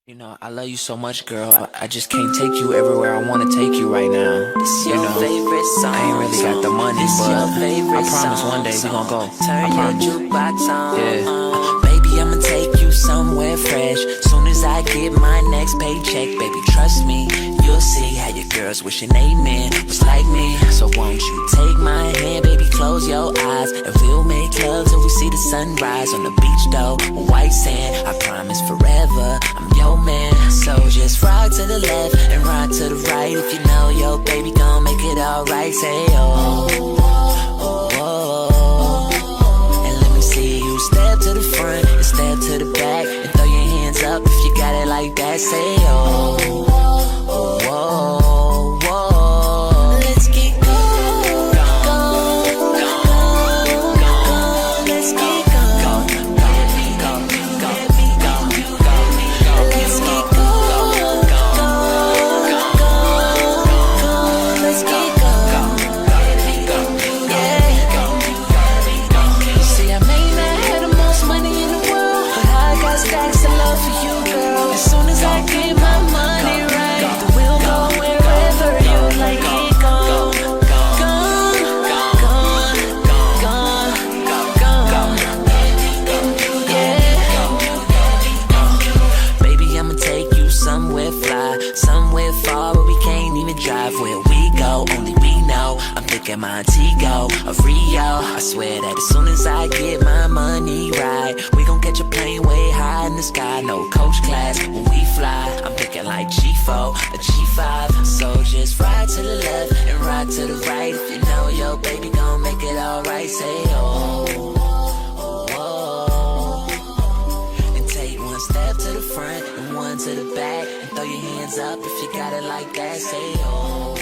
You know, I love you so much, girl. I just can't take you everywhere I want to take you right now. It's your favorite song. I ain't really got the money, but I promise one day we gon' go. Turn your jukebox on. Yeah. Baby, I'ma take you somewhere fresh. Soon as I get my next paycheck, baby, trust me, you'll see how your girls wishing they man was like me. So won't you take my hand, baby, close your eyes, and we'll make love till we see the sunrise on the beach, though, white sand. I promise forever, I'm your man. So just rock to the left and rock to the right. If you know your baby gon' make it alright, say oh, oh, oh. And let me see you step to the front and step to the back and throw your hands up if you got it like that. Say oh, oh, oh, oh. Let's get going, let's get Montego of Rio. I swear that as soon as I get my money right, we gon' catch a plane way high in the sky. No coach class when we fly. I'm thinking like G4, a G5. So just ride to the left and ride to the right. If you know your baby gon' make it alright, say oh, oh, oh. And take one step to the front and one to the back, and throw your hands up if you got it like that. Say oh.